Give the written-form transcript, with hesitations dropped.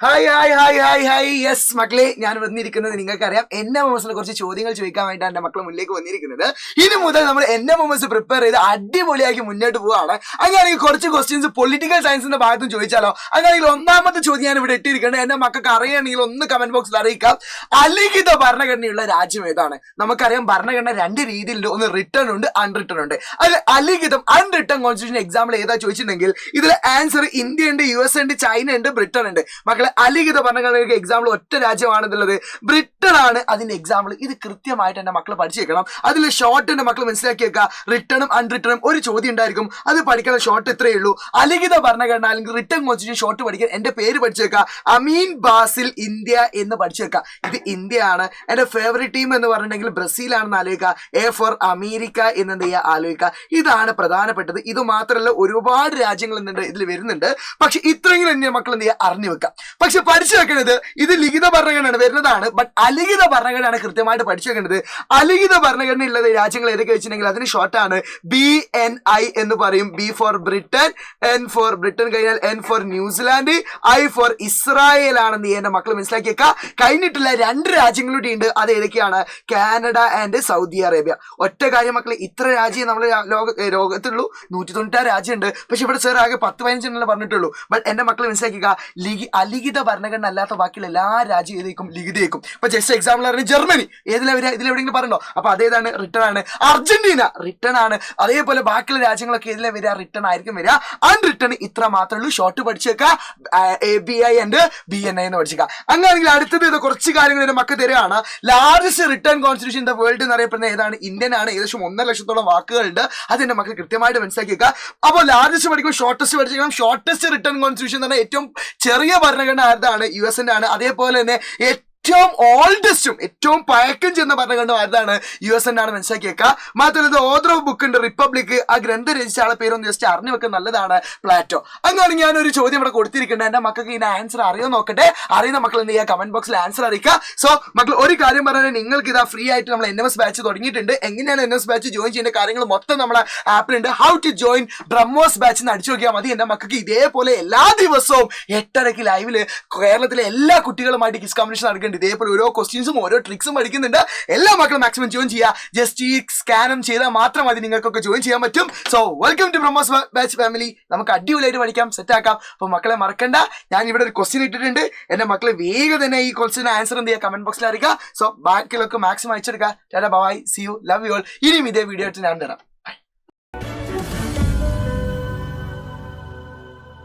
Hi yes മക്കളെ, ഞാൻ വന്നിരിക്കുന്നത് നിങ്ങൾക്കറിയാം NMMS കുറച്ച് ചോദ്യങ്ങൾ ചോദിക്കാൻ വേണ്ടിയാണ് എന്റെ മക്കളെ മുന്നിലേക്ക് വന്നിരിക്കുന്നത്. ഇനി മുതൽ നമ്മൾ NMMS പ്രിപ്പയർ ചെയ്ത് അടിപൊളിയാക്കി മുന്നോട്ട് പോവാണ്. അങ്ങനെയാണെങ്കിൽ കുറച്ച് ക്വസ്റ്റ്യൻസ് പൊളിറ്റിക്കൽ സയൻസിന്റെ ഭാഗത്തും ചോദിച്ചാലോ? അങ്ങനെയാണെങ്കിൽ ഒന്നാമത്തെ ചോദ്യം ഞാൻ ഇവിടെ ഇട്ടിരിക്കുന്നത്. എന്റെ മക്കൾക്ക് അറിയണമെങ്കിൽ ഒന്ന് കമന്റ് ബോക്സിൽ അറിയിക്കാം. അലിഖിത ഭരണഘടനയുള്ള രാജ്യം ഏതാണ്? നമുക്കറിയാം ഭരണഘടന രണ്ട് രീതിയിലുണ്ട്, ഒന്ന് റിട്ടേൺ ഉണ്ട്, അൺറിട്ടേൺ ഉണ്ട്. അതിൽ അലിഖിതം അൺറിട്ടേൺ കോൺസ്റ്റിറ്റ്യൂഷൻ എക്സാമ്പിൾ ഏതാ ചോദിച്ചിട്ടുണ്ടെങ്കിൽ ഇതിൽ ആൻസർ ഇന്ത്യ ഉണ്ട്, US ഉണ്ട്, ചൈന ഉണ്ട്, ബ്രിട്ടൻ ഉണ്ട്. മക്കളെ അലിഖിത ഭരണഘടനയ്ക്ക് എക്സാമ്പിൾ ഒറ്റ രാജ്യമാണെന്നുള്ളത് ബ്രിട്ടൻ ആണ് അതിന്റെ എക്സാമ്പിൾ. ഇത് കൃത്യമായിട്ട് എന്റെ മക്കൾ പഠിച്ചേക്കണം. അതിൽ ഷോർട്ട് എന്റെ മക്കൾ മനസ്സിലാക്കി വെക്കുക. റിട്ടേണും അൺറിട്ടേണും ഒരു ചോദ്യം ഉണ്ടായിരിക്കും, അത് പഠിക്കുന്ന ഷോർട്ട് ഇത്രയേ ഉള്ളൂ. അലിഖിത ഭരണഘടന അല്ലെങ്കിൽ റിട്ടേൺ കോൺസ്റ്റിറ്റ്യൂഷൻ ഷോർട്ട് പഠിക്കാൻ എന്റെ പേര് പഠിച്ചേക്കുക, അമീൻ ബാസിൽ ഇന്ത്യ എന്ന് പഠിച്ചേക്കുക. ഇത് ഇന്ത്യ ആണ്. എന്റെ ഫേവറേറ്റ് ടീം എന്ന് പറഞ്ഞിട്ടുണ്ടെങ്കിൽ ബ്രസീൽ ആണെന്ന് ആലോചിക്കുക. A ഫോർ അമേരിക്ക എന്നെന്ത് ചെയ്യുക ആലോചിക്കുക. ഇതാണ് പ്രധാനപ്പെട്ടത്. ഇത് മാത്രമല്ല ഒരുപാട് രാജ്യങ്ങൾ ഇതിൽ വരുന്നുണ്ട്. പക്ഷെ ഇത്രയെങ്കിലും എന്റെ മക്കൾ എന്ത് ചെയ്യുക അറിഞ്ഞു വെക്കാം. പക്ഷെ പഠിച്ചു വെക്കേണ്ടത് ഇത് ലിഖിത ഭരണഘടന വരുന്നതാണ്, ബട്ട് അലിഖിത ഭരണഘടനയാണ് കൃത്യമായിട്ട് പഠിച്ചു വെക്കേണ്ടത്. അലിഖിത ഭരണഘടന ഉള്ളത് രാജ്യങ്ങൾ ഏതൊക്കെ വെച്ചിട്ടുണ്ടെങ്കിൽ അതിന് ഷോർട്ടാണ് BNI എന്ന് പറയും. B for Britain, N for Britain കഴിഞ്ഞാൽ N for New Zealand, I for Israel ആണെന്ന് എന്റെ മക്കൾ മനസ്സിലാക്കിയേക്ക. കഴിഞ്ഞിട്ടുള്ള രണ്ട് രാജ്യങ്ങളുടെ ഉണ്ട്, അത് ഏതൊക്കെയാണ്? Canada and Saudi Arabia. ഒറ്റ കാര്യം മക്കളെ, ഇത്ര രാജ്യം നമ്മുടെ ലോകത്തുള്ളൂ. 196 രാജ്യമുണ്ട്. പക്ഷെ ഇവിടെ സാർ ആകെ 10-15 പറഞ്ഞിട്ടുള്ളൂ. ബട്ട് എന്റെ മക്കൾ മനസ്സിലാക്കിക്കുക, അലിഖിത ഭരണഘടന അല്ലാത്ത ബാക്കിയുള്ള എല്ലാ രാജ്യം ഏതേക്കും ലിഖിതേക്കും. ഇപ്പൊ ജസ്റ്റ് എക്സാമ്പിൾ പറഞ്ഞാൽ ജർമ്മനി ഇതിലെവിടെയെങ്കിലും പറഞ്ഞോ? അപ്പൊ അതേതാണ്? റിട്ടേൺ ആണ്. അർജന്റീന റിട്ടേൺ ആണ്. അതേപോലെ ബാക്കിയുള്ള രാജ്യങ്ങളൊക്കെ ഇതിലെ വരിക റിട്ടേൺ ആയിരിക്കും വരിക. അൺറിട്ടേൺ ഇത്ര മാത്രമേ ഉള്ളൂ. ഷോർട്ട് പഠിച്ചേക്കുക, ABI ആൻഡ് BNI എന്ന് പഠിച്ചേക്കുക. അങ്ങനെയാണെങ്കിൽ അടുത്തത് ഇത് കുറച്ച് കാര്യങ്ങൾ എന്റെ മക്കൾ തരികയാണ്. Largest return constitution in the world എന്നറിയപ്പെടുന്ന ഏതാണ്? ഇന്ത്യൻ ആണ്. ഏകദേശം 1.5 ലക്ഷത്തോളം വാക്കുകളുണ്ട്. അതെന്റെ മക്കൾ കൃത്യമായിട്ട് മനസ്സിലാക്കിയേക്കുക. അപ്പോൾ ലാർജസ്റ്റ് പഠിക്കുമ്പോൾ ഷോർട്ടസ്റ്റ് പഠിച്ചേക്കണം. ഷോർട്ടസ്റ്റ് റിട്ടേൺ കോൺസ്റ്റിറ്റ്യൂഷൻ എന്ന് പറഞ്ഞാൽ ഏറ്റവും ചെറിയ ഭരണഘടന ആരുതാണ്? US ആണ്. അതേപോലെ തന്നെ ഏറ്റവും ഓൾഡസ്റ്റും ഏറ്റവും പഴക്കം ചെന്ന ഭരണഘടന ആരുതാണ്? US ആണ്. മനസ്സിലാക്കിയേക്കുക. മാത്രമല്ല ഇത് ഓതർ ഓഫ് ബുക്ക് ഉണ്ട്, റിപ്പബ്ലിക്. ആ ഗ്രന്ഥം രചിച്ച ആളെ പേരൊന്ന് ജസ്റ്റ് അറിഞ്ഞു വെക്കാൻ നല്ലതാണ്, പ്ലാറ്റോ. അങ്ങനെയാണ് ഞാനൊരു ചോദ്യം ഇവിടെ കൊടുത്തിരിക്കുന്നത്. എന്റെ മക്കൾക്ക് ഇതിന്റെ ആൻസർ അറിയോ നോക്കട്ടെ. അറിയുന്ന മക്കൾ എന്ത് ചെയ്യുക? കമന്റ് ബോക്സിൽ ആൻസർ അറിയിക്കുക. സോ മക്കൾ ഒരു കാര്യം പറഞ്ഞാൽ നിങ്ങൾക്ക് ഇതാ ഫ്രീ ആയിട്ട് നമ്മൾ NMS ബാച്ച് തുടങ്ങിയിട്ടുണ്ട്. എങ്ങനെയാണ് NMS ബാച്ച് ജോയിൻ ചെയ്യേണ്ട കാര്യങ്ങൾ മൊത്തം നമ്മുടെ ആപ്പിലുണ്ട്. How to join BrahMos batch എന്ന് അടിച്ചു നോക്കിയാൽ മതി. എന്റെ മക്കൾക്ക് ഇതേപോലെ എല്ലാ ദിവസവും 8:30 ലൈവില് കേരളത്തിലെ എല്ലാ കുട്ടികളുമായിട്ട് കിസ് കോമ്പറ്റീഷൻ നടക്കുന്നുണ്ട്. ഇതേപോലെ ഓരോ ക്വസ്റ്റ്യൻസും ഓരോ ട്രിക്സും പഠിക്കുന്നുണ്ട്. എല്ലാ മക്കളും മാക്സിമം ജോയിൻ ചെയ്യുക. ജസ്റ്റ് ഈ സ്കാനം ചെയ്താൽ മാത്രം മതി നിങ്ങൾക്കൊക്കെ ജോയിൻ ചെയ്യാൻ പറ്റും. So welcome to BrahMos batch family. നമുക്ക് അടിപൊളിയായിട്ട് പഠിക്കാം, സെറ്റ് ആക്കാം. അപ്പൊ മക്കളെ മറക്കണ്ട, ഞാൻ ഇവിടെ ഒരു ക്വസ്റ്റ്യൻ ഇട്ടിട്ടുണ്ട്. എന്റെ മക്കളെ വേഗം തന്നെ ഈ ക്വസ്റ്റ്യൻ ആൻസർ എന്ത് ചെയ്യുക? കമന്റ് ബോക്സിൽ അറിയിക്കുക. സോ ബാക്കിലൊക്കെ മാക്സിമം അയച്ചെടുക്കുക. Bye, see you, love you all. ഇനിയും ഇതേ വീഡിയോ ആയിട്ട് ഞാൻ തരാം.